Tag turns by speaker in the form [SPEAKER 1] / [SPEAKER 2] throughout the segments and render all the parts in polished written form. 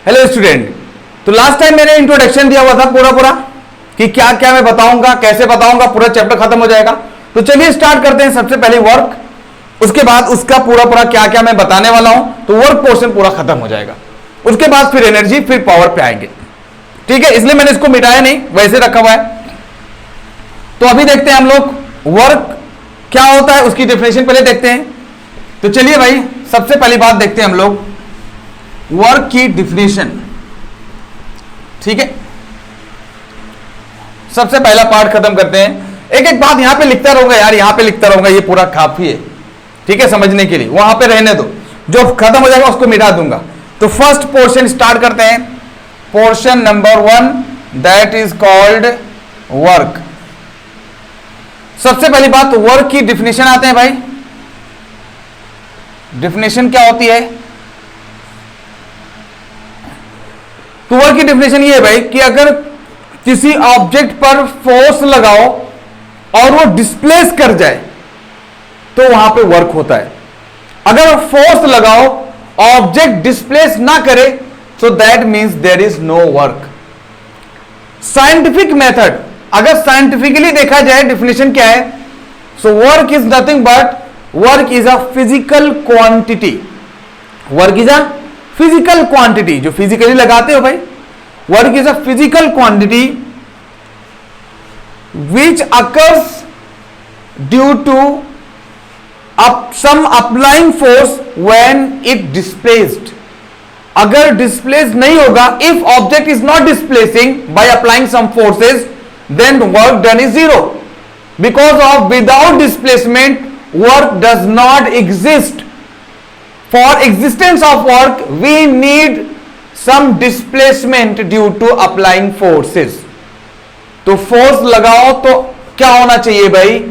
[SPEAKER 1] Hello student, तो last time मैंने introduction दिया हुआ था पूरा कि क्या क्या मैं बताऊंगा, कैसे बताऊंगा, पूरा चैप्टर खत्म हो जाएगा। तो चलिए स्टार्ट करते हैं। सबसे पहले वर्क, उसके बाद उसका पूरा क्या क्या मैं बताने वाला हूं, तो वर्क पोर्शन पूरा खत्म हो जाएगा। उसके बाद फिर एनर्जी, फिर पावर पे आएंगे। ठीक है, इसलिए मैंने इसको मिटाया नहीं, वैसे रखा हुआ है। तो अभी देखते हैं हम लोग वर्क क्या होता है, उसकी डेफिनेशन पहले देखते हैं। तो चलिए भाई, सबसे पहली बात देखते हैं हम लोग वर्क की डिफिनेशन। ठीक है, सबसे पहला पार्ट खत्म करते हैं। एक एक बात यहां पे लिखता रहूंगा यार, यहां पे लिखता रहूंगा, ये पूरा काफी है। ठीक है, समझने के लिए वहां पे रहने दो, जो खत्म हो जाएगा उसको मिटा दूंगा। तो फर्स्ट पोर्शन स्टार्ट करते हैं। Portion number 1, that is called work. सबसे पहली बात, वर्क की डिफिनेशन आते हैं भाई। डिफिनेशन क्या होती है? तो वर्क की डिफिनेशन ये है भाई कि अगर किसी ऑब्जेक्ट पर फोर्स लगाओ और वो डिस्प्लेस कर जाए तो वहां पे वर्क होता है। अगर फोर्स लगाओ, ऑब्जेक्ट डिस्प्लेस ना करे, so that means there is no work। Scientific method, अगर साइंटिफिकली देखा जाए डिफिनेशन क्या है, so work is nothing but work is a physical quantity। work is a physical quantity, जो फिजिकली लगाते हो भाई। work is a physical quantity which occurs due to some applying force when it displaced। अगर displace नहीं होगा, if object is not displacing by applying some forces, then work done is zero. Because of without displacement work does not exist. For existence of work we need some displacement due to applying forces. तो force लगाओ तो क्या होना चाहिए भाई?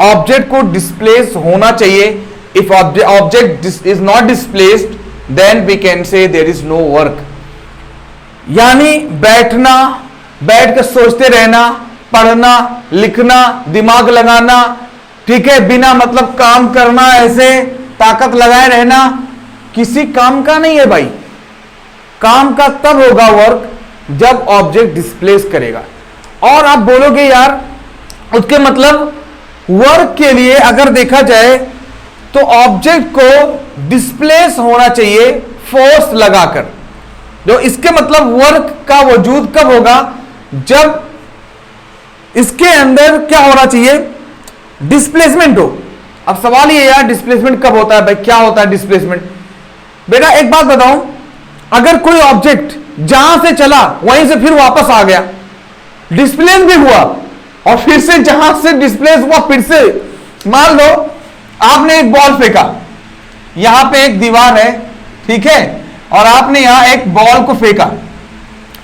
[SPEAKER 1] Object को displace होना चाहिए। If object is not displaced, then we can say there is no work। यानी बैठना, बैठ कर सोचते रहना, पढ़ना, लिखना, दिमाग लगाना, ठीक है, बिना मतलब काम करना, ऐसे ताकत लगाए रहना, किसी काम का नहीं है भाई। काम का तब होगा वर्क जब ऑब्जेक्ट डिस्प्लेस करेगा। और आप बोलोगे यार उसके मतलब वर्क के लिए अगर देखा जाए तो ऑब्जेक्ट को डिस्प्लेस होना चाहिए फोर्स लगाकर। जो इसके मतलब वर्क का वजूद कब होगा? जब इसके अंदर क्या होना चाहिए? डिस्प्लेसमेंट हो। अब सवाल ये यार, डिस्प्लेसमेंट कब होता है भाई? क्या होता है डिस्प्लेसमेंट? बेटा एक बात बताऊं, अगर कोई ऑब्जेक्ट जहां से चला वहीं से फिर वापस आ गया, डिस्प्लेस भी हुआ, और फिर से जहां से डिस्प्लेस हुआ फिर से, मान लो आपने एक बॉल फेंका, यहां पे एक दीवार है, ठीक है, और आपने यहां एक बॉल को फेंका,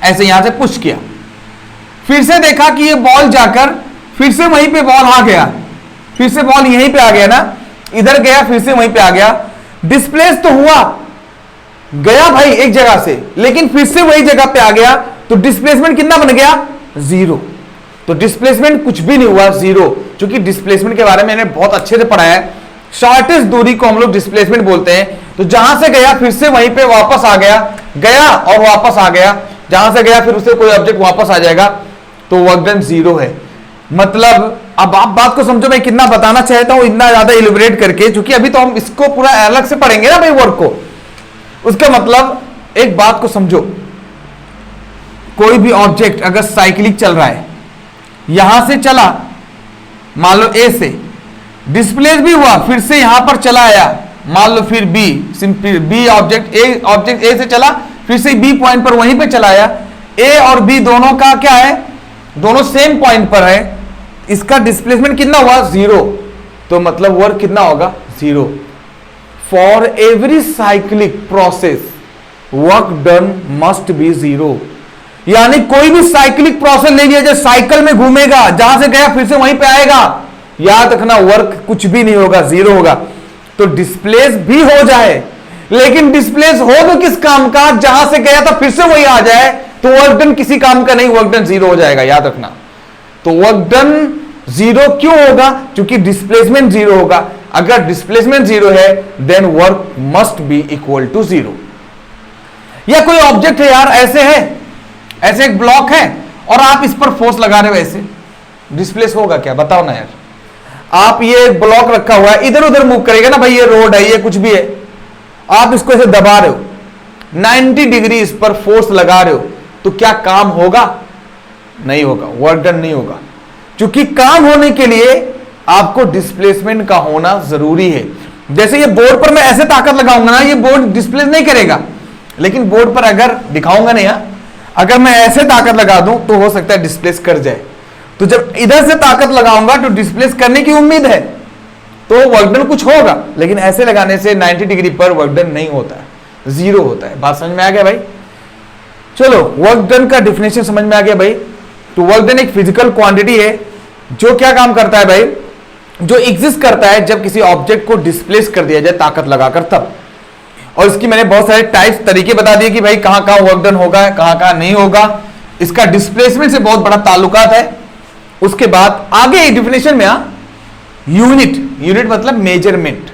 [SPEAKER 1] ऐसे यहां से पुश किया, फिर से देखा कि ये बॉल जाकर फिर से वहीं पे बॉल आ गया, फिर से बॉल यहीं पे आ गया ना, इधर गया फिर से वहीं पे आ गया। डिस्प्लेस तो हुआ, गया भाई एक जगह से, लेकिन फिर से वही जगह पे आ गया, तो डिस्प्लेसमेंट कितना बन गया? जीरो। तो डिस्प्लेसमेंट कुछ भी नहीं हुआ, जीरो। क्योंकि डिस्प्लेसमेंट के बारे में मैंने बहुत अच्छे से पढ़ाया है। शॉर्टेस्ट दूरी को हम लोग डिस्प्लेसमेंट बोलते हैं। तो जहां से गया फिर से वहीं पे वापस आ गया, गया और वापस आ गया, जहां से गया फिर उससे कोई ऑब्जेक्ट वापस आ जाएगा, तो वर्क डन जीरो है। मतलब अब आप बात को समझो, मैं कितना बताना चाहता हूं इतना ज्यादा इलिबरेट करके, क्योंकि अभी तो हम इसको पूरा अलग से पढ़ेंगे ना भाई वर्क को। उसका मतलब एक बात को समझो, कोई भी ऑब्जेक्ट अगर साइक्लिक चल रहा है, यहां से चला, मान लो ए से, डिस्प्लेस भी हुआ, फिर से यहां पर चला आया, मान लो फिर B, simple B object A से चला, फिर से बी पॉइंट पर वहीं पे चला आया। ए और बी दोनों का क्या है? दोनों सेम पॉइंट पर है। इसका डिस्प्लेसमेंट कितना हुआ? जीरो। तो मतलब वर्क कितना होगा? Zero. For every cyclic process work done must be zero. यानी कोई भी साइक्लिक प्रोसेस ले लिया, जैसे साइकिल में घूमेगा, जहां से गया फिर से वहीं पे आएगा, याद रखना वर्क कुछ भी नहीं होगा, जीरो होगा। तो डिस्प्लेस भी हो जाए, लेकिन डिस्प्लेस हो तो किस काम का? जहां से गया था फिर से वही आ जाए, तो वर्क डन किसी काम का नहीं, वर्क डन जीरो हो जाएगा, याद रखना। तो वर्क डन जीरो क्यों होगा? क्योंकि डिस्प्लेसमेंट जीरो होगा। अगर डिस्प्लेसमेंट जीरो है then work must be equal to zero. या कोई ऑब्जेक्ट है यार, ऐसे है, ऐसे एक ब्लॉक है और आप इस पर फोर्स लगा रहे हो, ऐसे डिस्प्लेस होगा क्या? बताओ ना यार। आप ये एक ब्लॉक रखा हुआ है, इधर उधर मूव करेगा ना भाई, ये रोड है, ये कुछ भी है, आप इसको ऐसे दबा रहे हो, 90 डिग्री इस पर फोर्स लगा रहे हो, तो क्या काम होगा? नहीं होगा, वर्क डन नहीं होगा। क्योंकि काम होने के लिए आपको डिस्प्लेसमेंट का होना जरूरी है। जैसे ये बोर्ड पर मैं ऐसे ताकत लगाऊंगा ना, ये बोर्ड डिस्प्लेस नहीं करेगा, लेकिन बोर्ड पर अगर दिखाऊंगा नहीं, अगर मैं ऐसे ताकत लगा दूं तो हो सकता है डिस्प्लेस कर जाए। तो जब इधर से ताकत लगाऊंगा तो डिस्प्लेस करने की उम्मीद है, तो वर्क डन कुछ होगा, लेकिन ऐसे लगाने से 90 डिग्री पर वर्क डन नहीं होता है, जीरो होता है। बात समझ में आ गया भाई? चलो, वर्क डन का डेफिनेशन समझ में आ गया भाई। तो वर्क डन एक फिजिकल क्वांटिटी है जो क्या काम करता है भाई, जो एग्जिस्ट करता है जब किसी ऑब्जेक्ट को डिस्प्लेस कर दिया जाए ताकत लगाकर तब। और इसकी मैंने बहुत सारे टाइप्स, तरीके बता दिए कि भाई कहां कहां वर्क डन होगा, कहां कहां नहीं होगा। इसका डिस्प्लेसमेंट से बहुत बड़ा ताल्लुकात है। उसके बाद आगे डेफिनेशन में यूनिट, यूनिट मतलब मेजरमेंट,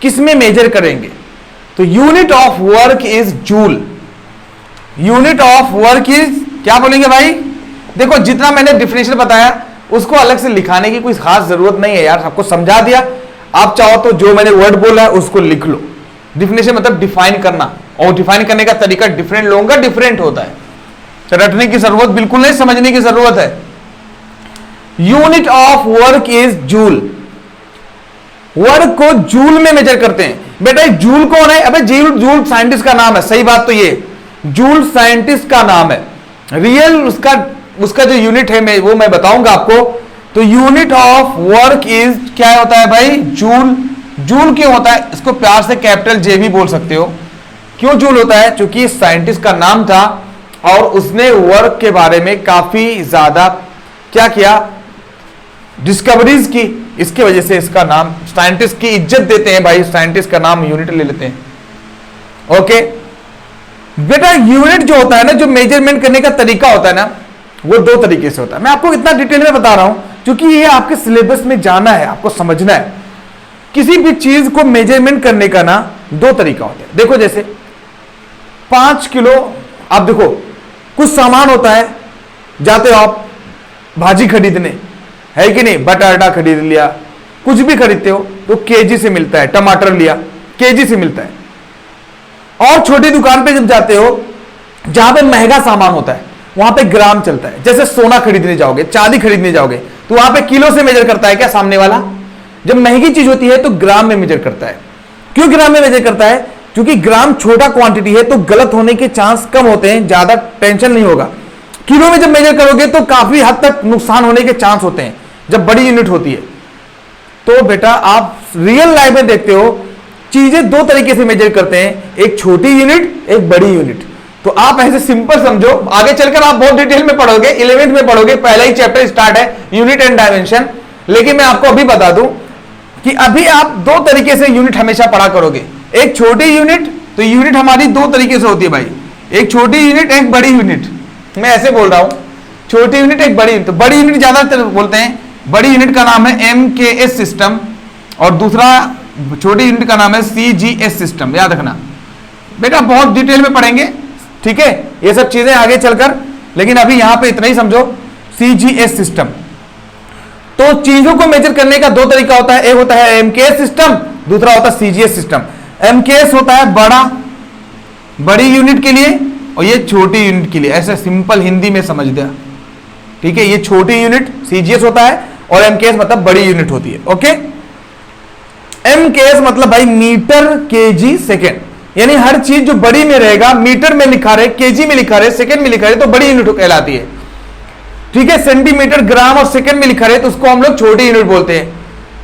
[SPEAKER 1] किसमें मेजर करेंगे? तो unit of work is joule. Unit of work is क्या बोलेंगे भाई? देखो, जितना मैंने डेफिनेशन बताया उसको अलग से लिखाने की कोई खास जरूरत नहीं है यार, सबको समझा दिया। आप चाहो तो जो मैंने वर्ड बोला है उसको लिख लो। डिफिनेशन मतलब डिफाइन करना, और डिफाइन करने का तरीका डिफरेंट लोगों का डिफरेंट होता है, तो रटने की जरूरत बिल्कुल नहीं, समझने की जरूरत है। Unit of work is joule. Work को जूल में मेजर करते हैं। बेटा जूल कौन है? अबे जूल साइंटिस्ट का नाम है, सही बात तो ये, जूल साइंटिस्ट का नाम है। रियल उसका जो यूनिट है वो मैं बताऊंगा आपको। तो यूनिट ऑफ वर्क इज क्या होता है भाई? जूल। जूल क्यों होता है? इसको प्यार से कैपिटल जे भी बोल सकते हो। क्यों जूल होता है? क्योंकि साइंटिस्ट का नाम था और उसने वर्क के बारे में काफी ज्यादा क्या किया, डिस्कवरीज की, इसके वजह से इसका नाम, साइंटिस्ट की इज्जत देते हैं भाई, साइंटिस्ट का नाम यूनिट ले लेते हैं। ओके बेटा, यूनिट जो होता है ना, जो मेजरमेंट करने का तरीका होता है ना, वो दो तरीके से होता है। मैं आपको इतना डिटेल में बता रहा हूं क्योंकि ये आपके सिलेबस में जाना है, आपको समझना है। किसी भी चीज को मेजरमेंट करने का ना दो तरीका होता है। देखो जैसे 5 किलो, आप देखो कुछ सामान होता है, जाते हो आप भाजी खरीदने, है कि नहीं, बटाटा खरीद लिया, कुछ भी खरीदते हो तो केजी से मिलता है, टमाटर लिया केजी से मिलता है। और छोटी दुकान पे जब जाते हो जहां पे महंगा सामान होता है वहां पे ग्राम चलता है। जैसे सोना खरीदने जाओगे, चांदी खरीदने जाओगे तो वहां पे किलो से मेजर करता है क्या सामने वाला? जब महंगी चीज होती है तो ग्राम में मेजर करता है। क्यों ग्राम में मेजर करता है? क्योंकि ग्राम छोटा क्वांटिटी है तो गलत होने के चांस कम होते हैं, ज्यादा टेंशन नहीं होगा। किलो में जब मेजर करोगे तो काफी हद तक नुकसान होने के चांस होते हैं जब बड़ी यूनिट होती है। तो बेटा आप रियल लाइफ में देखते हो चीजें दो तरीके से मेजर करते हैं, एक छोटी यूनिट, एक बड़ी यूनिट। तो आप ऐसे सिंपल समझो, आगे चलकर आप बहुत डिटेल में पढ़ोगे, 11th में पढ़ोगे, पहला ही चैप्टर स्टार्ट है यूनिट एंड डायमेंशन। लेकिन मैं आपको अभी बता दूं कि अभी आप दो तरीके से यूनिट हमेशा पढ़ा करोगे। एक छोटी यूनिट, तो यूनिट हमारी दो तरीके से होती है भाई, एक छोटी यूनिट, एक बड़ी यूनिट। मैं ऐसे बोल रहा हूं, छोटी यूनिट एक बड़ी यूनिट। तो बड़ी यूनिट ज्यादातर बोलते हैं, बड़ी यूनिट का नाम है MKS सिस्टम और दूसरा छोटी यूनिट का नाम है CGS सिस्टम। याद रखना बेटा, बहुत डिटेल में पढ़ेंगे, ठीक है, ये सब चीजें आगे चलकर, लेकिन अभी यहां पे इतना ही समझो। CGS सिस्टम, तो चीजों को मेजर करने का दो तरीका होता है, एक होता है MKS सिस्टम, दूसरा होता है CGS सिस्टम। MKS होता है बड़ी यूनिट के लिए और ये छोटी यूनिट के लिए, ऐसे सिंपल हिंदी में समझ दिया, ठीक है। ये छोटी यूनिट CGS होता है और MKS मतलब बड़ी यूनिट होती है। ओके, MKS मतलब भाई मीटर, केजी, सेकेंड, यानी हर चीज जो बड़ी में रहेगा, मीटर में लिखा रहे, केजी में लिखा रहे, सेकेंड में लिखा रहे तो बड़ी यूनिट कहलाती है, ठीक है। सेंटीमीटर, ग्राम और सेकेंड में लिखा रहे तो उसको हम लोग छोटी यूनिट बोलते हैं।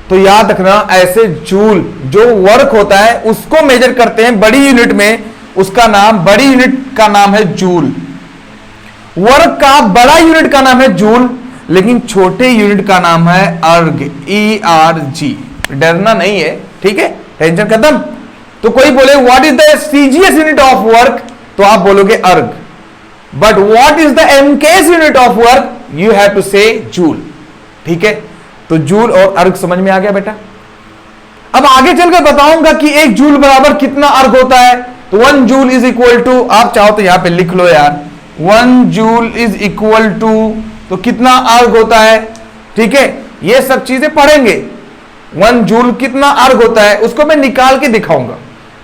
[SPEAKER 1] तो याद रखना, ऐसे जूल जो वर्क होता है उसको मेजर करते हैं बड़ी यूनिट में, उसका नाम, बड़ी यूनिट का नाम है जूल। वर्क का बड़ा यूनिट का नाम है जूल, लेकिन छोटे यूनिट का नाम है अर्ग, ERG। डरना नहीं है, ठीक है, टेंशन खत्म। तो कोई बोले what is the CGS unit of work, तो आप बोलोगे erg. But what is the MKS unit of work, you have to say joule, ठीक है। तो जूल और अर्ग समझ में आ गया बेटा। अब आगे चलकर बताऊंगा कि एक जूल बराबर कितना अर्ग होता है, तो 1 जूल इज इक्वल टू, आप चाहो तो यहां पे लिख लो यार, 1 जूल इज इक्वल टू, तो कितना अर्ग होता है, ठीक है, ये सब चीजें पढ़ेंगे। 1 जूल कितना अर्ग होता है उसको मैं निकाल के दिखाऊंगा,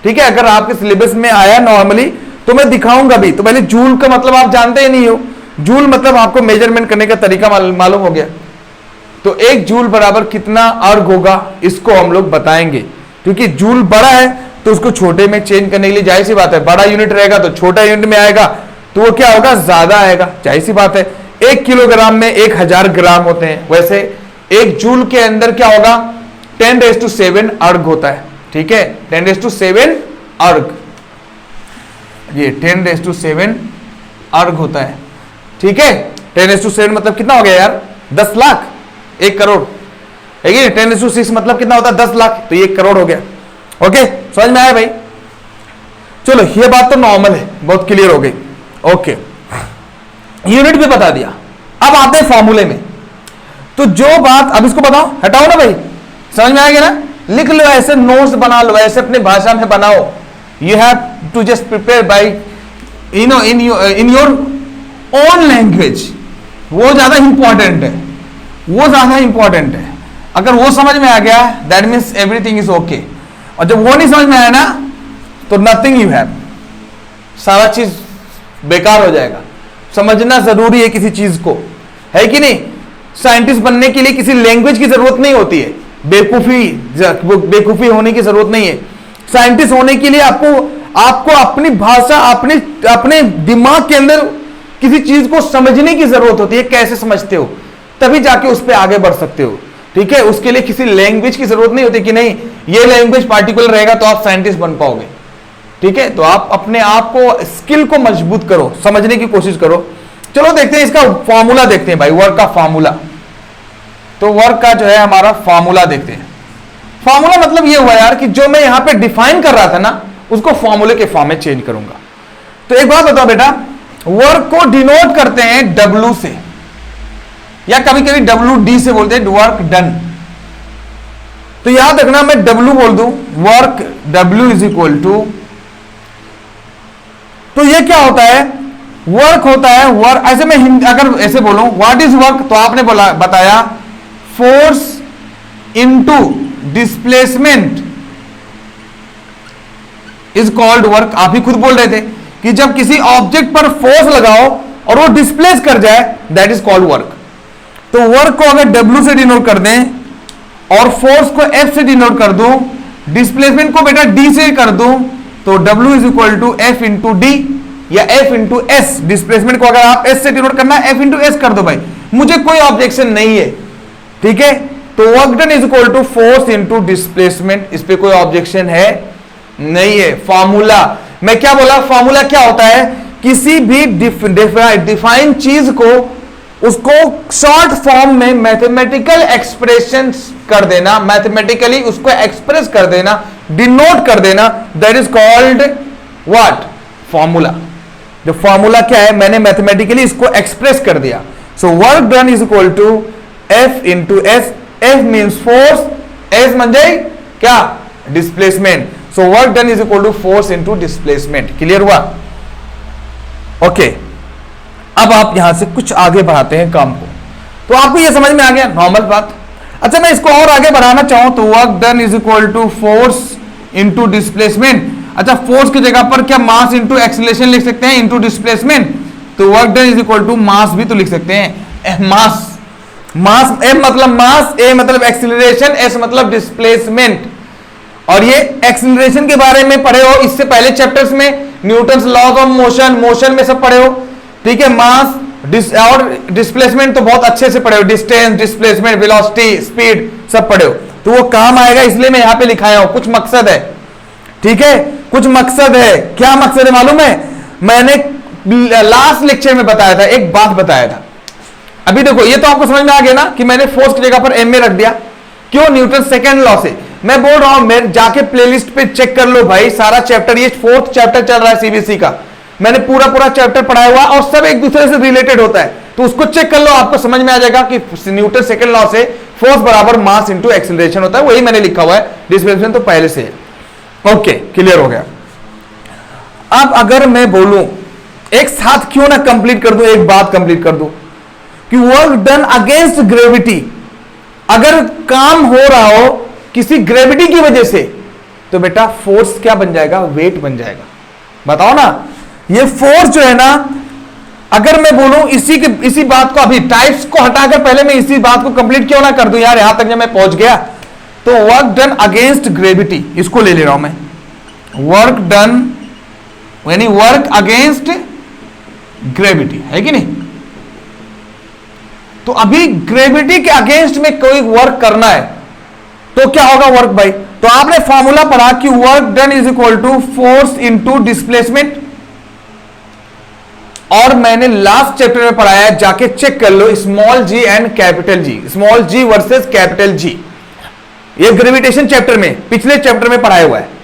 [SPEAKER 1] ठीक है, अगर आपके सिलेबस में आया नॉर्मली तो मैं दिखाऊंगा भी। तो पहले जूल का मतलब आप जानते ही नहीं हो, जूल मतलब आपको मेजरमेंट करने का तरीका मालूम हो गया। तो 1 जूल बराबर कितना अर्ग होगा इसको हम लोग बताएंगे, क्योंकि जूल बड़ा है तो उसको छोटे में चेंज करने के लिए जाहिर सी बात है, बड़ा यूनिट रहेगा तो छोटा यूनिट में आएगा तो वो क्या होगा, ज्यादा आएगा, जाहिर सी बात है। 1 किलोग्राम में 1000 ग्राम होते हैं, वैसे 1 जूल के अंदर क्या होगा, 10⁷ अर्ग होता है, ठीक है, 10⁷ अर्ग, ये 10⁷ अर्ग होता है, ठीक है। 10⁷ मतलब कितना हो गया यार, 10 लाख, 1 करोड़, है कि 10⁶ मतलब कितना होता है, 10 लाख, तो ये 1 करोड़ हो गया। ओके, समझ में आया भाई? चलो ये बात तो नॉर्मल है, बहुत क्लियर हो गई। ओके, यूनिट भी बता दिया। अब आते हैं फॉर्मूले में। तो जो बात, अब इसको बताओ, हटाओ ना भाई, समझ में आएगा ना, लिख लो, ऐसे नोट्स बना लो, ऐसे अपनी भाषा में बनाओ। You have to just prepare by in your own language, वो ज्यादा इंपॉर्टेंट है, वो ज्यादा इंपॉर्टेंट है। अगर वो समझ में आ गया that means everything is okay, और जब वो नहीं समझ में आया ना तो नथिंग यू हैव, सारा चीज बेकार हो जाएगा। समझना जरूरी है किसी चीज को, है कि नहीं? साइंटिस्ट बनने के लिए किसी लैंग्वेज की जरूरत नहीं होती है, बेवकूफी होने की जरूरत नहीं है। साइंटिस्ट होने के लिए आपको अपनी भाषा, अपने दिमाग के अंदर किसी चीज को समझने की जरूरत होती है, कैसे समझते हो, तभी जाके उस पर आगे बढ़ सकते हो, ठीक है। उसके लिए किसी लैंग्वेज की जरूरत नहीं होती कि नहीं ये लैंग्वेज पार्टिकुलर रहेगा तो आप साइंटिस्ट बन पाओगे, ठीक है। तो आप अपने आप को, स्किल को मजबूत करो, समझने की कोशिश करो। चलो देखते हैं इसका फॉर्मूला, देखते हैं भाई वर्क का फॉर्मूला। तो वर्क का जो है हमारा फॉर्मूला देखते हैं। फॉर्मूला मतलब ये हुआ यार कि जो मैं यहां पे डिफाइन कर रहा था ना उसको फॉर्मूले के फॉर्म में चेंज करूंगा। तो एक बात बताओ बेटा, वर्क को डिनोट करते हैं W से, या कभी कभी WD से बोलते हैं, वर्क डन। तो याद रखना, मैं W बोल दूं, work W is equal to, तो ये क्या होता है, वर्क होता है, वर्क, ऐसे मैं अगर ऐसे बोलूं व्हाट इज वर्क, तो आपने बताया force into displacement is called work. आप ही खुद बोल रहे थे कि जब किसी ऑब्जेक्ट पर फोर्स लगाओ और वो डिस्प्लेस कर जाए दैट इज कॉल्ड वर्क। तो वर्क को अगर W से डिनोट कर दें और फोर्स को F से डिनोट कर दूं, डिस्प्लेसमेंट को बेटा D से कर दूं, तो W is equal to F into D या F इंटू एस। डिस्प्लेसमेंट को अगर आप S से डिनोट करना है F इंटू एस कर दो भाई, मुझे कोई ऑब्जेक्शन नहीं है, ठीक है। तो work done is equal to force into displacement, इस पे कोई ऑब्जेक्शन है नहीं है। फॉर्मूला, मैं क्या बोला, फॉर्मूला क्या होता है, किसी भी डिफाइन चीज को उसको शॉर्ट फॉर्म में मैथमेटिकल एक्सप्रेशन कर देना, मैथमेटिकली उसको एक्सप्रेस कर देना, डिनोट कर देना, that is called what, formula. जो फॉर्मूला क्या है, मैंने मैथमेटिकली इसको एक्सप्रेस कर दिया। So work done is equal to F into S, F means force, S म्हणजे क्या, displacement. So work done is equal to force into displacement. Clear हुआ? ओके, अब आप यहां से कुछ आगे बढ़ाते हैं काम को। तो आपको यह समझ में आ गया, नॉर्मल बात। अच्छा, मैं इसको और आगे बढ़ाना चाहूं तो work done is equal to force into displacement. अच्छा, फोर्स की जगह पर क्या मास इंटू एक्सीलरेशन लिख सकते हैं, इंटू डिस्प्लेसमेंट। तो work done is equal to mass भी तो लिख सकते हैं, मास, मास, एम मतलब मास, ए मतलब एक्सीलरेशन, एस मतलब डिस्प्लेसमेंट। और ये एक्सीलरेशन के बारे में पढ़े हो इससे पहले चैप्टर्स में, Newton's laws of motion, motion में सब पढ़े हो, ठीक है। मास और डिस्प्लेसमेंट तो बहुत अच्छे से पढ़े हो, डिस्टेंस, डिस्प्लेसमेंट, वेलोसिटी, स्पीड सब पढ़े हो, तो वो काम आएगा, इसलिए मैं यहां पे लिखाया हूं। कुछ मकसद है, ठीक है, कुछ मकसद है। क्या मकसद है मालूम है? मैंने लास्ट लेक्चर में बताया था, एक बात बताया था। अभी देखो, ये तो आपको समझ में आ गया ना कि मैंने फोर्स की जगह पर एम में रख दिया, क्यों, न्यूटन सेकंड लॉ से। मैं बोल रहा हूं, मैं जाके प्लेलिस्ट पे चेक कर लो भाई, सारा चैप्टर, ये 4th चैप्टर चल रहा है सीबीएसई का, मैंने पूरा चैप्टर पढ़ाया हुआ और सब एक दूसरे से रिलेटेड होता है, तो उसको चेक कर लो, आपको समझ में आ जाएगा कि न्यूटन सेकंड लॉ से फोर्स बराबर मास इंटू एक्सीलरेशन होता है, वही मैंने लिखा हुआ है, डिस्प्लेसमेंट तो पहले से है। ओके, क्लियर हो गया। अब अगर मैं बोलूं, एक साथ क्यों ना कंप्लीट कर दूं, एक बात कंप्लीट कर दूं कि वर्क डन अगेंस्ट ग्रेविटी, अगर काम हो रहा हो किसी ग्रेविटी की वजह से, तो बेटा फोर्स क्या बन जाएगा, वेट बन जाएगा। बताओ ना, ये फोर्स जो है ना, अगर मैं बोलूं इसी बात को, अभी टाइप्स को हटाकर पहले मैं इसी बात को कंप्लीट क्यों ना कर दूं यार, यहां तक जब मैं पहुंच गया, तो वर्क डन अगेंस्ट ग्रेविटी, इसको ले रहा हूं मैं, वर्क डन यानी वर्क अगेंस्ट ग्रेविटी, है कि नहीं। तो अभी ग्रेविटी के अगेंस्ट में कोई वर्क करना है तो क्या होगा वर्क भाई, तो आपने फॉर्मूला पढ़ा कि work done is equal to force into displacement, और मैंने लास्ट चैप्टर में पढ़ाया, जाके चेक कर लो, small G and capital G, small G versus capital G, ये ग्रेविटेशन चैप्टर में, पिछले चैप्टर में पढ़ाया हुआ है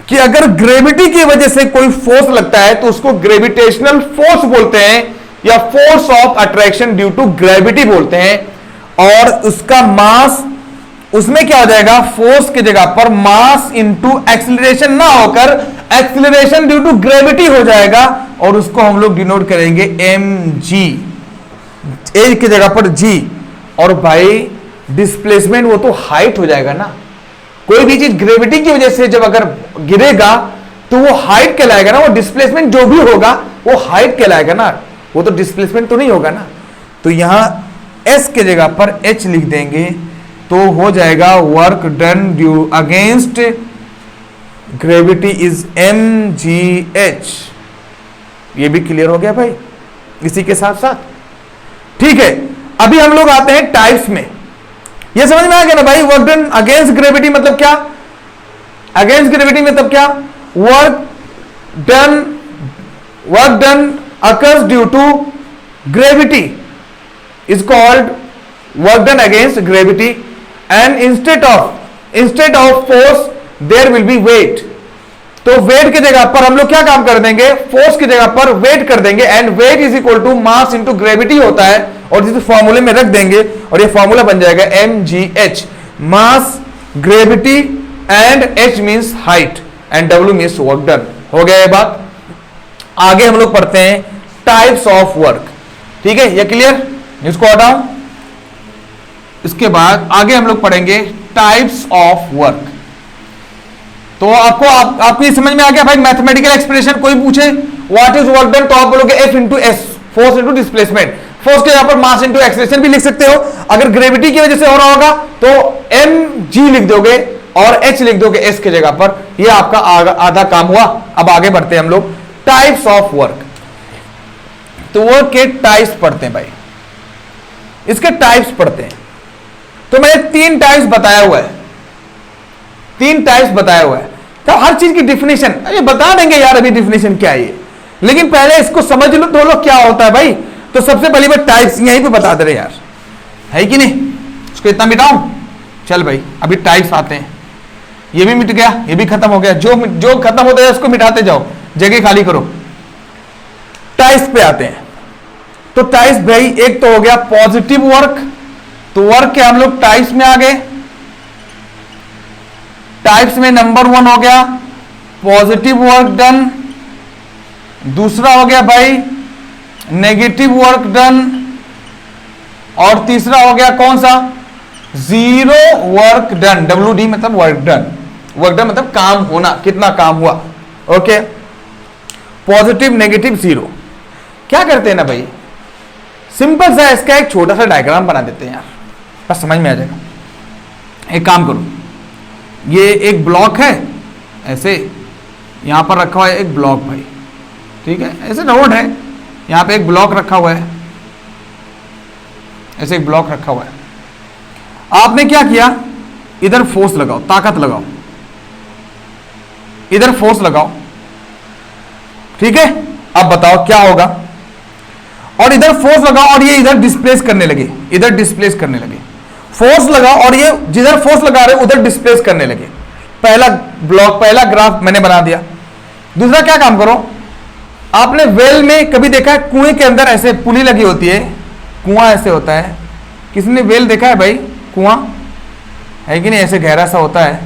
[SPEAKER 1] कि अगर ग्रेविटी की वजह से कोई फोर्स लगता है तो उसको ग्रेविटेशनल फोर्स बोलते हैं, या force of attraction due to gravity बोलते हैं, और उसका मास, उसमें क्या हो जाएगा, फोर्स की जगह पर मास इंटू एक्सीलरेशन ना होकर एक्सीलरेशन ड्यू टू ग्रेविटी हो जाएगा, और उसको हम लोग डिनोट करेंगे mg, ए की जगह पर g, और भाई डिस्प्लेसमेंट वो तो हाइट हो जाएगा ना, कोई भी चीज ग्रेविटी की वजह से जब अगर गिरेगा तो वो हाइट कहलाएगा ना, वो डिस्प्लेसमेंट जो भी होगा वो हाइट कहलाएगा ना, वो तो डिस्प्लेसमेंट तो नहीं होगा ना। तो यहां s के जगह पर h लिख देंगे तो हो जाएगा work done due against gravity is mgh। ये भी क्लियर हो गया भाई इसी के साथ साथ, ठीक है। अभी हम लोग आते हैं टाइप्स में, ये समझ में आ गया ना भाई, वर्क डन अगेंस्ट ग्रेविटी मतलब क्या, अगेंस्ट ग्रेविटी मतलब क्या, work done occurs due to gravity is called work done against gravity, and instead of force there will be weight। तो वेट की जगह पर हम लोग क्या काम कर देंगे, फोर्स की जगह पर वेट कर देंगे, and weight is equal to mass into gravity होता है, और जिस फॉर्मूले में रख देंगे और ये फॉर्मूला बन जाएगा mgh, mass, gravity and h means height and w means work done. हो गया ये बात। आगे हम लोग पढ़ते हैं टाइप्स ऑफ वर्क, ठीक है, ये क्लियर, इसको हटाओ। इसके बाद आगे हम लोग पढ़ेंगे टाइप्स ऑफ वर्क। तो आपको ये समझ में आ गया भाई, मैथमेटिकल एक्सप्रेशन कोई पूछे व्हाट इज वर्क डन, तो आप बोलोगे F into S, force into displacement, force के यहां पर मास इंटू एक्सेलरेशन भी लिख सकते हो, अगर ग्रेविटी की वजह से हो रहा होगा तो mg लिख दोगे और h लिख दोगे s की जगह पर, ये आपका आधा काम हुआ। अब आगे बढ़ते हैं हम लोग टाइप्स ऑफ वर्क। तो वर्क के टाइप्स पढ़ते हैं भाई, इसके टाइप्स पढ़ते हैं। तो मैंने 3 टाइप्स बताया हुआ है, 3 टाइप्स बताया हुआ है, तो हर चीज की डिफिनेशन अरे बता देंगे यार, अभी डिफिनेशन क्या है ये, लेकिन पहले इसको समझ लो तो लोग क्या होता है भाई। तो सबसे पहली बात टाइप्स यहीं पे बता दे रहे यार, है कि नहीं, उसको इतना मिटाऊं, चल भाई अभी टाइप्स आते हैं, ये भी मिट गया, ये भी खत्म हो गया, जो खत्म होता है उसको मिटाते जाओ, जगह खाली करो। टाइप्स पे आते हैं। तो टाइप्स भाई एक तो हो गया पॉजिटिव वर्क, तो वर्क के हम लोग टाइप्स में आ गए। टाइप्स में नंबर 1 हो गया पॉजिटिव वर्क डन, दूसरा हो गया भाई नेगेटिव वर्क डन, और तीसरा हो गया कौन सा, जीरो वर्क डन, WD मतलब वर्क डन, वर्क डन मतलब काम होना, कितना काम हुआ। Okay, positive negative zero. क्या करते हैं ना भाई, सिंपल सा इसका एक छोटा सा डायग्राम बना देते हैं यार, बस समझ में आ जाएगा। एक काम करो, ये एक ब्लॉक है, ऐसे यहां पर रखा हुआ है एक ब्लॉक भाई, ठीक है, ऐसे रोड है, यहां पे एक ब्लॉक रखा हुआ है, ऐसे एक ब्लॉक रखा हुआ है। आपने क्या किया, इधर फोर्स लगाओ, ताकत लगाओ, इधर फोर्स लगाओ, ठीक है। अब बताओ क्या होगा, और इधर फोर्स लगाओ और ये इधर डिस्प्लेस करने लगे, इधर डिस्प्लेस करने लगे, फोर्स लगाओ और ये जिधर फोर्स लगा रहे उधर डिस्प्लेस करने लगे। पहला ब्लॉक, पहला ग्राफ मैंने बना दिया। दूसरा क्या काम करो, आपने वेल में कभी देखा है कुएं के अंदर ऐसे पुली लगी होती है, कुआं ऐसे होता है, किसने वेल देखा है भाई, कुआं है कि नहीं, ऐसे गहरा सा होता है,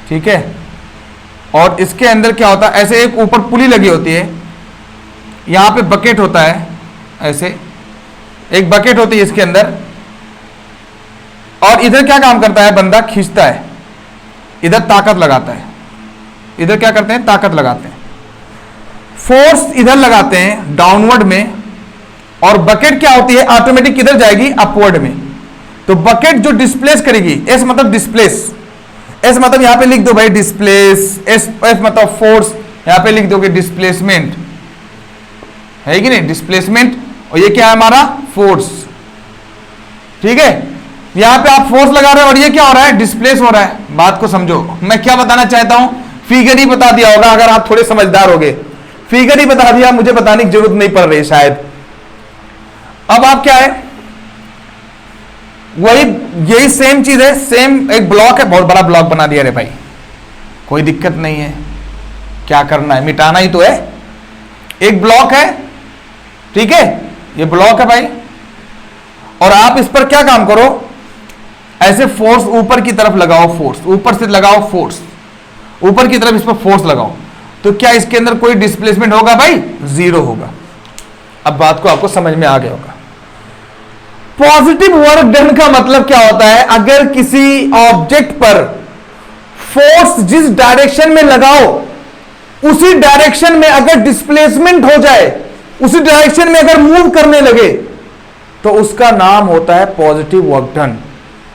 [SPEAKER 1] ठीक है, और इसके अंदर क्या होता है, ऐसे एक ऊपर पुली लगी होती है, यहां पे बकेट होता है, ऐसे एक बकेट होती है इसके अंदर, और इधर क्या काम करता है, बंदा खींचता है, इधर ताकत लगाता है, इधर क्या करते हैं, ताकत लगाते हैं, फोर्स इधर लगाते हैं डाउनवर्ड में, और बकेट क्या होती है, ऑटोमेटिक किधर जाएगी, अपवर्ड में। तो बकेट जो डिस्प्लेस करेगी, एस मतलब डिस्प्लेस, एस मतलब यहां पे लिख दो भाई डिस्प्लेस, एस मतलब फोर्स, यहां पे लिख दोगे डिस्प्लेसमेंट, है कि नहीं, डिस्प्लेसमेंट, और ये क्या है हमारा, फोर्स। ठीक है, यहां पे आप फोर्स लगा रहे हो और ये क्या हो रहा है, डिस्प्लेस हो रहा है। बात को समझो, मैं क्या बताना चाहता हूं, फिगर ही बता दिया होगा अगर आप थोड़े समझदार होगे, फिगर ही बता दिया, मुझे बताने की जरूरत नहीं पड़ रही शायद। अब आप क्या है, वही यही सेम चीज है, सेम एक ब्लॉक है, बहुत बड़ा ब्लॉक बना दिया रे भाई, कोई दिक्कत नहीं है, क्या करना है, मिटाना ही तो है, एक ब्लॉक है, ठीक है, ये ब्लॉक है भाई, और आप इस पर क्या काम करो, ऐसे फोर्स ऊपर की तरफ लगाओ, फोर्स ऊपर से लगाओ, फोर्स ऊपर की तरफ इस पर फोर्स लगाओ, तो क्या इसके अंदर कोई डिस्प्लेसमेंट होगा भाई, जीरो होगा। अब बात को आपको समझ में आ गया होगा। पॉजिटिव वर्क डन का मतलब क्या होता है, अगर किसी ऑब्जेक्ट पर फोर्स जिस डायरेक्शन में लगाओ उसी डायरेक्शन में अगर डिस्प्लेसमेंट हो जाए, उसी डायरेक्शन में अगर मूव करने लगे, तो उसका नाम होता है पॉजिटिव वर्क डन।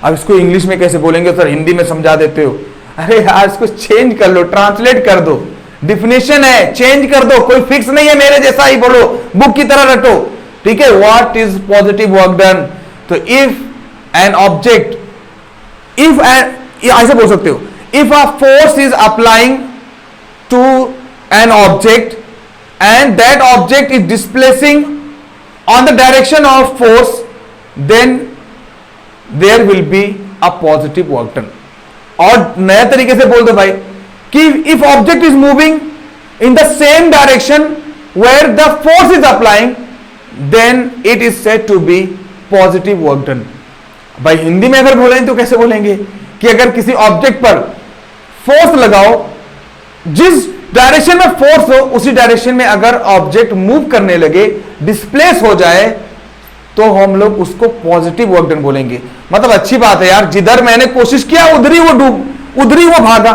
[SPEAKER 1] अब इसको इंग्लिश में कैसे बोलेंगे सर, हिंदी में समझा देते हो, अरे यार इसको चेंज कर लो, ट्रांसलेट कर दो, डिफिनेशन है, चेंज कर दो, कोई फिक्स नहीं है, मेरे जैसा ही बोलो, बुक की तरह रटो, ठीक है। What is positive work done, तो if an object, if an, ऐसे बोल सकते हो, if a force is applying to an object and that object is displacing on the direction of force, then there will be a positive work done. और नए तरीके से बोल दो भाई कि if object is moving in the same direction where the force is applying, then it is said to be positive work done. भाई हिंदी में अगर बोलेंगे तो कैसे बोलेंगे कि अगर किसी ऑब्जेक्ट पर फोर्स लगाओ, जिस डायरेक्शन में फोर्स हो उसी डायरेक्शन में अगर ऑब्जेक्ट मूव करने लगे, डिस्प्लेस हो जाए, तो हम लोग उसको पॉजिटिव वर्क डन बोलेंगे। मतलब अच्छी बात है यार, जिधर मैंने कोशिश किया उधर ही वो डूब, उधर ही वो भागा।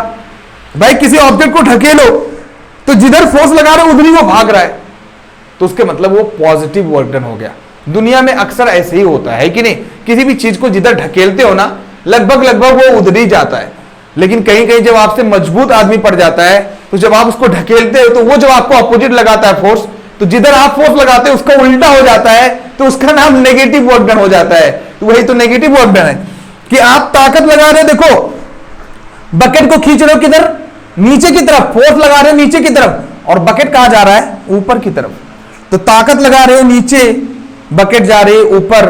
[SPEAKER 1] भाई किसी ऑब्जेक्ट को ढकेलो तो जिधर फोर्स लगा रहे उधर ही वो भाग रहा है, तो उसके मतलब वो पॉजिटिव वर्क डन हो गया। दुनिया में अक्सर ऐसे ही होता है कि नहीं, किसी भी चीज को जिधर ढकेलते हो ना, लगभग वो उधर ही जाता है। लेकिन कहीं कहीं जब आपसे मजबूत आदमी पड़ जाता है, तो जब आप उसको ढकेलते हो तो वो जब आपको अपोजिट लगाता है फोर्स, तो जिधर आप फोर्स लगाते हो उसका उल्टा हो जाता है, तो उसका नाम नेगेटिव वर्क डन हो जाता है। तो वही तो नेगेटिव वर्क डन है कि आप ताकत लगा रहे हो, देखो बकेट को खींच रहे हो किधर, नीचे की तरफ, फोर्स लगा रहे हो नीचे की तरफ, और बकेट कहां जा रहा है, ऊपर की तरफ। तो ताकत लगा रहे हो नीचे, बकेट जा रही है ऊपर,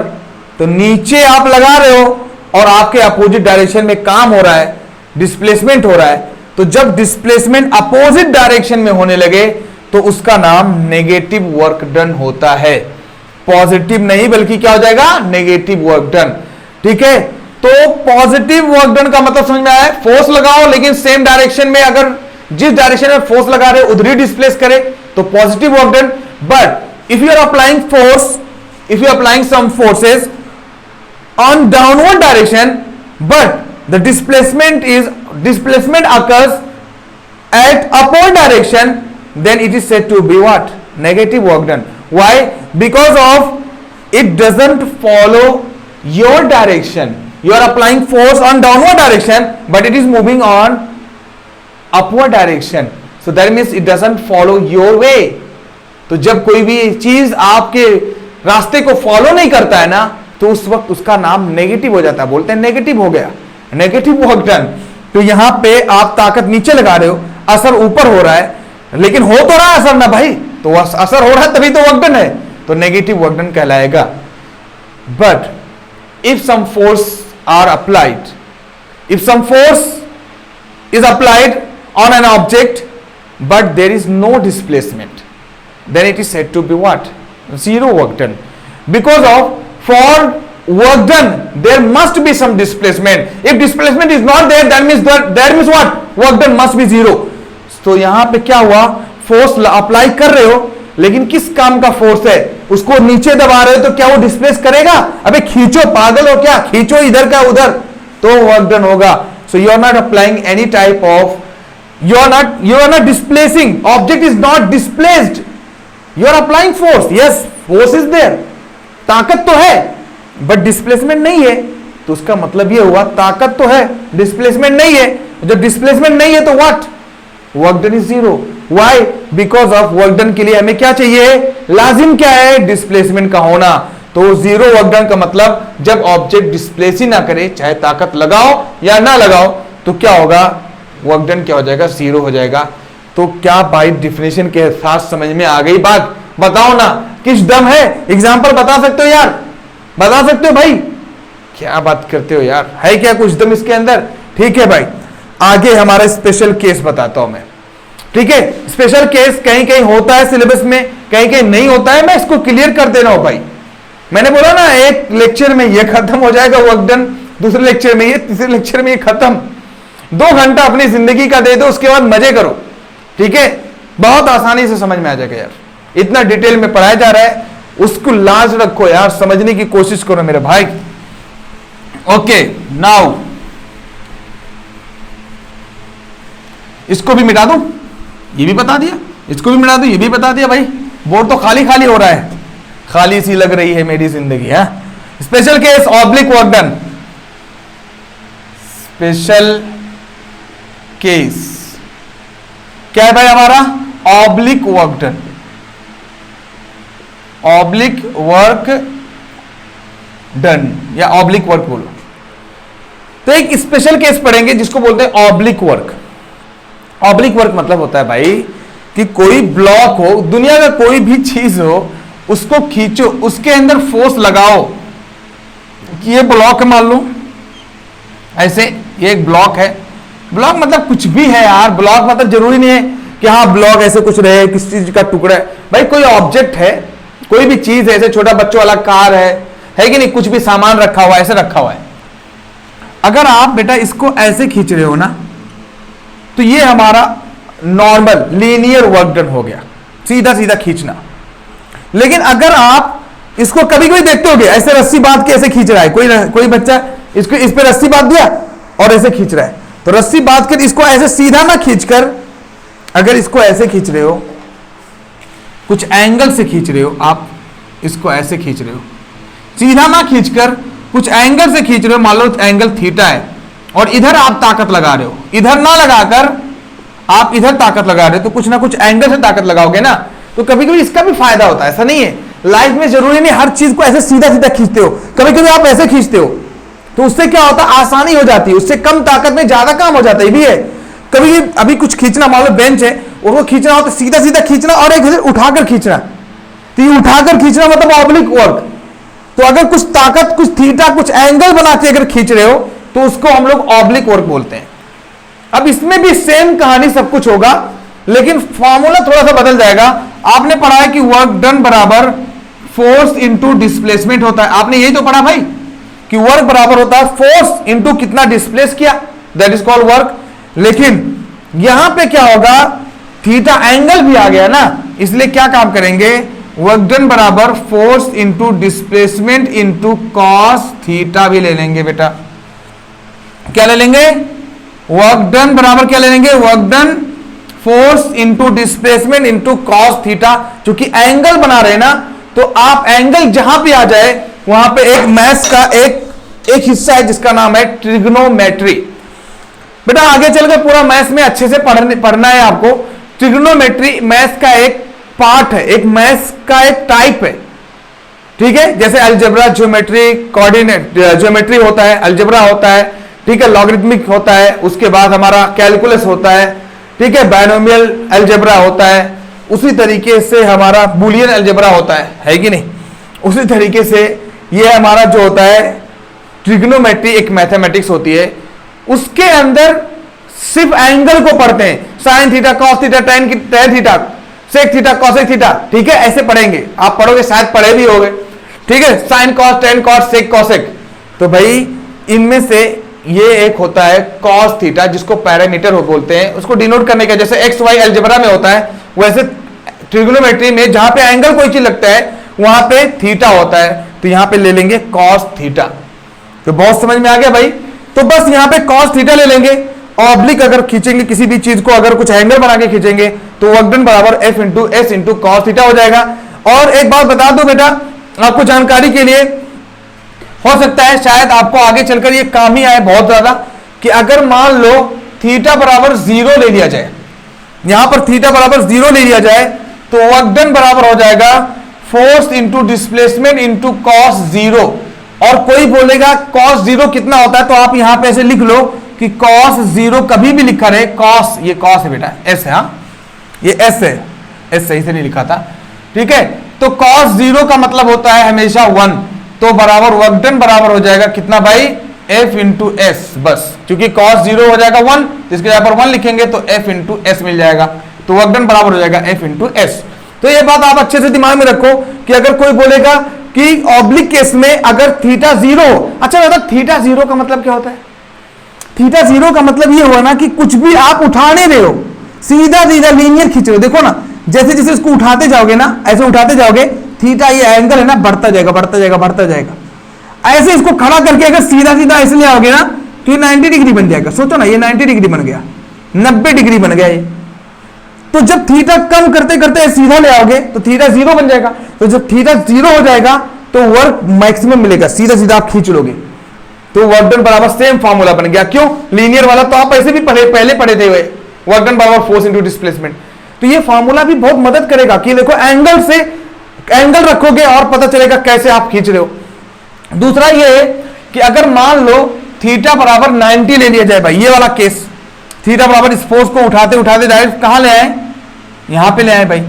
[SPEAKER 1] तो नीचे आप लगा रहे हो और आपके अपोजिट डायरेक्शन में काम हो रहा है, डिस्प्लेसमेंट हो रहा है। तो जब डिस्प्लेसमेंट अपोजिट डायरेक्शन में होने लगे तो उसका नाम नेगेटिव वर्क डन होता है, पॉजिटिव नहीं बल्कि क्या हो जाएगा, नेगेटिव वर्क डन। ठीक है, तो पॉजिटिव वर्क डन का मतलब समझ में आया, फोर्स लगाओ लेकिन सेम डायरेक्शन में, अगर जिस डायरेक्शन में फोर्स लगा रहे हो उधर ही डिस्प्लेस करे तो positive work done. But if you are applying force, if you are applying some forces on downward direction but the displacement occurs at upward direction, then it is said to be what, negative work done. Why? Because of it doesn't follow your direction. You are applying force on downward direction but it is moving on upward direction, so that means it doesn't follow your way. तो जब कोई भी चीज आपके रास्ते को follow नहीं करता है ना, तो उस वक्त उसका नाम नेगेटिव हो जाता है, बोलते हैं नेगेटिव हो गया, नेगेटिव वर्क डन। तो यहां पे आप ताकत नीचे लगा रहे हो, असर ऊपर हो रहा है, लेकिन हो तो रहा है असर ना भाई, तो असर हो रहा है तभी तो वर्क डन है, तो नेगेटिव वर्क डन कहलाएगा। But if some force are applied, if some force is applied on an object but there is no displacement, then it is said to be what, zero work done. Because of, for work done there must be some displacement. If displacement is not there, that means what, work done must be zero. तो यहां पे क्या हुआ, force apply कर रहे हो लेकिन किस काम का फोर्स है, उसको नीचे दबा रहे हो तो क्या वो डिस्प्लेस करेगा? अबे खींचो, पागल हो क्या, खींचो इधर का उधर तो वर्क डन होगा। So you are not applying any type of, you are not displacing, object is not displaced, you are applying force, yes force is there, ताकत तो है बट डिस्प्लेसमेंट नहीं है, तो उसका मतलब ये हुआ ताकत तो है डिस्प्लेसमेंट नहीं है, जब डिस्प्लेसमेंट नहीं है तो what, work done is zero. Why? Because of work done के लिए हमें क्या चाहिए, लाजिम क्या है, डिस्प्लेसमेंट का होना। तो जीरो वर्क डन का मतलब जब ऑब्जेक्ट डिस्प्लेस ही ना करे, चाहे ताकत लगाओ या ना लगाओ, तो क्या होगा, वर्क डन क्या हो जाएगा, जीरो हो जाएगा। तो क्या बाय डेफिनेशन के साथ समझ में आ गई बात? बताओ ना किस दम है, एग्जांपल बता सकते हो यार, बता सकते हो भाई, क्या बात करते हो यार, है क्या कुछ दम इसके अंदर? ठीक है भाई, आगे हमारा स्पेशल केस बताता हूं मैं। ठीक है, स्पेशल केस कहीं कहीं होता है सिलेबस में, कहीं कहीं नहीं होता है, मैं इसको क्लियर कर दे रहा हूं भाई। मैंने बोला ना एक लेक्चर में ये खत्म हो जाएगा वर्क डन, दूसरे लेक्चर में ये, तीसरे लेक्चर में ये खत्म। 2 घंटा अपनी जिंदगी का दे दो, उसके बाद मजे करो। ठीक है, बहुत आसानी से समझ में आ जाएगा यार, इतना डिटेल में पढ़ाया जा रहा है, उसको लाज रखो यार, समझने की कोशिश करो मेरे भाई। ओके, नाउ इसको भी मिटा दूं, ये भी बता दिया, इसको भी मिटा दूं, ये भी बता दिया भाई, बोर्ड तो खाली खाली हो रहा है, खाली सी लग रही है मेरी जिंदगी है। Special case oblique work done, special case क्या है भाई हमारा, oblique work done, oblique work done या ऑब्लिक वर्क बोलो। तो एक स्पेशल केस पढ़ेंगे जिसको बोलते हैं ऑब्लिक वर्क। ऑब्लिक वर्क मतलब होता है भाई कि कोई ब्लॉक हो, दुनिया का कोई भी चीज हो, उसको खींचो, उसके अंदर फोर्स लगाओ। कि ये ब्लॉक है मान लो, ऐसे ये एक ब्लॉक है, ब्लॉक मतलब कुछ भी है यार, ब्लॉक मतलब जरूरी नहीं है कि हाँ ब्लॉक ऐसे कुछ रहे, किस चीज का टुकड़ा है भाई, कोई ऑब्जेक्ट है, कोई भी चीज है, ऐसे छोटा बच्चों वाला कार है कि नहीं, कुछ भी सामान रखा हुआ है, ऐसे रखा हुआ है। अगर आप बेटा इसको ऐसे खींच रहे हो ना, तो ये हमारा नॉर्मल लीनियर वर्क डन हो गया, सीधा सीधा खींचना। लेकिन अगर आप इसको कभी कभी देखते होगे ऐसे रस्सी बांध के ऐसे खींच रहा है, कोई बच्चा इसको इस पे रस्सी बांध दिया और ऐसे खींच रहा है, तो रस्सी बांध कर इसको ऐसे सीधा ना खींचकर, अगर इसको ऐसे खींच रहे हो, कुछ एंगल से खींच रहे हो, आप इसको ऐसे खींच रहे हो, सीधा ना खींचकर कुछ एंगल से खींच रहे हो, मान लो एंगल थीटा है, और इधर आप ताकत लगा रहे हो, इधर ना लगाकर आप इधर ताकत लगा रहे हो, तो कुछ ना कुछ एंगल से ताकत लगाओगे ना, तो कभी कभी इसका भी फायदा होता है। ऐसा नहीं है लाइफ में जरूरी नहीं हर चीज को ऐसे सीधा सीधा खींचते हो, कभी कभी आप ऐसे खींचते हो, तो उससे क्या होता है, आसानी हो जाती है, उससे कम ताकत में ज्यादा काम हो जाता है। ये भी है, कभी अभी कुछ खींचना, मान लो बेंच है और वो खींचना हो तो सीधा सीधा खींचना, और एक उठाकर खींचना, तो ये उठाकर खींचना मतलब ऑब्लिक वर्क। तो अगर कुछ ताकत, कुछ थीटा, कुछ एंगल बना के अगर खींच रहे हो, तो उसको हम लोग ऑब्लिक वर्क बोलते हैं। अब इसमें भी सेम कहानी सब कुछ होगा, लेकिन फॉर्मूला थोड़ा सा बदल जाएगा। आपने पढ़ा है कि वर्क डन बराबर फोर्स इंटू डिस्प्लेसमेंट होता है, आपने यही तो पढ़ा भाई कि वर्क बराबर होता है फोर्स इंटू कितना डिस्प्लेस किया, दैट इज कॉल्ड वर्क। लेकिन यहां पे क्या होगा, थीटा एंगल भी आ गया ना, इसलिए क्या काम करेंगे, वर्क डन बराबर force into displacement into cos theta भी ले लेंगे बेटा। क्या ले लेंगे, वर्क डन बराबर क्या ले लेंगे, work done force into displacement into cos theta. क्योंकि एंगल बना रहे ना, तो आप एंगल जहां भी आ जाए वहां पे एक मैथ्स का एक हिस्सा है जिसका नाम है ट्रिग्नोमेट्री। बेटा आगे चलकर पूरा मैथ्स में अच्छे से पढ़ना है आपको। ट्रिग्नोमेट्री मैथ्स का एक पार्ट है, एक मैथ्स का एक टाइप है, ठीक है। जैसे अलजेब्रा, ज्योमेट्री, कोऑर्डिनेट ज्योमेट्री होता है, अलजेब्रा होता है, ठीक है, लॉगरिथमिक होता है, उसके बाद हमारा कैलकुलस होता है, ठीक है, बायनोमियल अलजेब्रा होता है, उसी तरीके से हमारा बुलियन अलजेब्रा होता है कि नहीं। उसी तरीके से ये हमारा जो होता है ट्रिग्नोमेट्री एक मैथमेटिक्स होती है, उसके अंदर सिर्फ एंगल को पढ़ते हैं, sine theta, cos theta, tan theta, sec theta, cosec theta, ठीक है, ऐसे पढ़ेंगे। आप पढ़ोगे, शायद पढ़े भी होगे, ठीक है, sine cos, tan cos, sec cosec. तो भाई इनमें से ये एक होता है cos थीटा, जिसको पैरामीटर हो बोलते हैं, उसको डिनोट करने का, जैसे एक्स वाई अलजेब्रा में होता है, वैसे ट्रिग्नोमेट्री में जहां पे एंगल कोई चीज लगता है वहां पे थीटा होता है, तो यहां पे ले लेंगे cos थीटा। तो बहुत समझ में आ गया भाई। तो बस यहां पे cos थीटा ले लेंगे, ऑब्लिक अगर खींचेंगे किसी भी चीज को, अगर कुछ एंगल बना के खींचेंगे तो वर्क डन बराबर F into S into cos theta हो जाएगा। और एक बात बता दो बेटा आपको जानकारी के लिए, हो सकता है शायद आपको आगे चलकर ये काम ही आए बहुत ज्यादा, कि अगर मान लो थीटा बराबर 0 ले लिया जाए, यहां पर थीटा बराबर 0 ले लिया जाए, तो वर्क डन बराबर हो जाएगा force into displacement into cos 0। और कोई बोलेगा कॉस 0 कितना होता है, तो आप यहां पे ऐसे लिख लो कि कॉस 0 कभी भी लिखा रहे, कॉस, ये कॉस है बेटा, एस है, हाँ ये एस है, एस सही से नहीं लिखा था, ठीक है। तो कॉस 0 का मतलब होता है हमेशा 1, तो बराबर वर्क डन बराबर हो जाएगा कितना भाई, F इंटू एस, बस क्योंकि cos 0 हो जाएगा 1, तो इसके यहाँ पर 1 लिखेंगे तो F इंटू एस मिल जाएगा, तो वर्क डन बराबर हो जाएगा F इंटू एस। तो ये बात आप अच्छे से दिमाग में रखो कि अगर कोई बोलेगा कि ऑब्लिक केस में अगर थीटा 0 हो, अच्छा बेटा थीटा 0 का मतलब क्या होता है, थीटा 0 का मतलब ये हुआ ना कि कुछ भी आप उठाने रहे हो, सीधा सीधा लीनियर खींच रहे हो, देखो ना जैसे जैसे इसको उठाते जाओगे ना, ऐसे उठाते जाओगे, थीटा ये एंगल है ना बढ़ता जाएगा बढ़ता जाएगा बढ़ता जाएगा। ऐसे इसको खड़ा करके अगर सीधा सीधा ऐसे ले आओगे ना तो ये 90 डिग्री बन जाएगा। सोचो ना, ये 90 डिग्री बन गया, 90 डिग्री बन गया ये। तो जब थीटा कम करते करते सीधा ले आओगे तो थीटा 0 बन जाएगा। तो जब थीटा 0 हो जाएगा तो वर्क मैक्सिमम मिलेगा, सीधा सीधा आप खींच लोगे, तो वर्क डन बराबर सेम फॉर्मूला बन गया। क्यों, लीनियर वाला तो आप ऐसे भी पहले पढ़े थे, वर्क डन बराबर फोर्स इंटू डिस्प्लेसमेंट। तो ये फॉर्मूला भी बहुत मदद करेगा कि देखो एंगल से एंगल रखोगे और पता चलेगा कैसे आप खींच रहे हो। दूसरा ये है कि अगर मान लो थीटा बराबर 90 ले लिया जाए भाई, ये वाला केस, थीटा बराबर इस फोर्स को उठाते उठाते डायरेक्ट कहां ले आए, यहां पे ले आए भाई,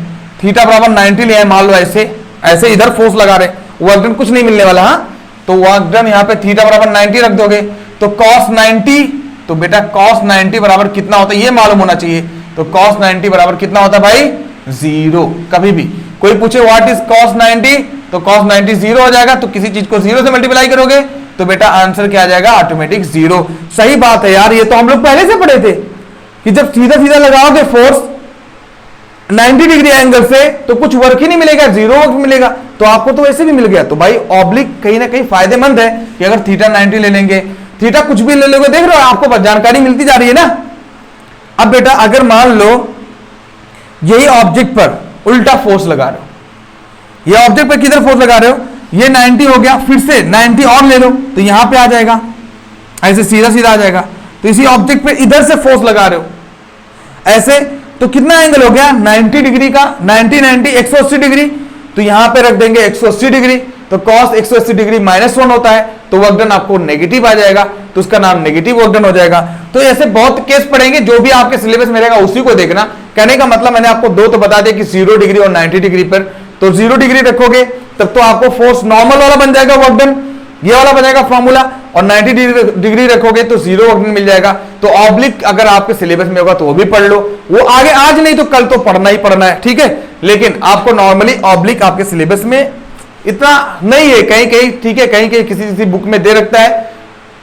[SPEAKER 1] थीटा बराबर 90 ले आए, मान लो ऐसे ऐसे इधर फोर्स लगा रहे, वर्क डन कुछ नहीं मिलने वाला, हाँ तो वर्क डन यहां पे थीटा बराबर 90 रख दोगे तो cos 90, तो बेटा cos 90 बराबर कितना होता है ये मालूम होना चाहिए, तो cos 90 बराबर कितना होता है भाई 0। कभी भी कोई पूछे व्हाट इज cos 90, तो cos 90 0 हो जाएगा, तो किसी चीज को 0 से मल्टीप्लाई करोगे तो बेटा आंसर क्या आ जाएगा, ऑटोमेटिक 0। सही बात है यार, ये तो हम लोग पहले से पढ़े थे कि जब सीधा सीधा लगाओगे फोर्स 90 डिग्री एंगल से तो कुछ वर्क ही नहीं मिलेगा, 0 वर्क मिलेगा। तो आपको तो वैसे भी मिल गया। तो भाई ऑब्लिक कहीं ना कहीं फायदेमंद है कि अगर थीटा 90 ले लेंगे, थीटा कुछ भी ले लोगे, देख रहे हो आपको जानकारी मिलती जा रही है ना। अब बेटा अगर मान लो यही ऑब्जेक्ट पर उल्टा फोर्स लगा रहे हो, ये ऑब्जेक्ट पर किधर फोर्स लगा रहे हो, ये 90 हो गया, फिर से 90 और ले लो तो यहां पे आ जाएगा, ऐसे सीधा सीधा आ जाएगा। तो इसी ऑब्जेक्ट पे इधर से फोर्स लगा रहे हो ऐसे, तो कितना एंगल हो गया 90 डिग्री का, 90 90 180 डिग्री, तो यहां पे रख देंगे 180 डिग्री, तो cos 180 डिग्री -1 होता है, तो वर्क डन आपको नेगेटिव आ जाएगा, तो उसका नाम नेगेटिव वर्क डन हो जाएगा। तो ऐसे बहुत केस पढ़ेंगे, जो भी आपके सिलेबस में रहेगा उसी को देखना। कहने का मतलब मैंने आपको दो तो बता दिया कि 0 डिग्री और 90 डिग्री पर, तो 0 डिग्री रखोगे तब तो आपको फोर्स नॉर्मल वाला बन जाएगा वर्क डन, ये वाला बनेगा फॉर्मूला, और 90 डिग्री रखोगे तो 0 वर्क डन मिल जाएगा। तो ऑब्लिक अगर आपके सिलेबस में होगा तो वो भी पढ़ लो, वो आगे आज नहीं तो कल तो पढ़ना ही पढ़ना है, ठीक है। लेकिन आपको नॉर्मली ऑब्लिक आपके सिलेबस में इतना नहीं है, कहीं कहीं ठीक है, कहीं कहीं किसी किसी बुक में दे रखता है,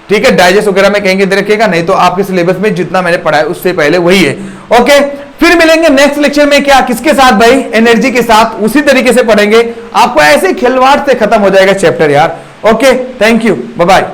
[SPEAKER 1] ठीक है, डाइजेस्ट वगैरह में कहीं दे रखेगा, नहीं तो आपके सिलेबस में जितना मैंने पढ़ा है उससे पहले वही है। ओके, फिर मिलेंगे नेक्स्ट लेक्चर में, क्या किसके साथ भाई, एनर्जी के साथ, उसी तरीके से पढ़ेंगे। आपको ऐसे खिलवाड़ से खत्म हो जाएगा चैप्टर यार। Okay, thank you, bye bye.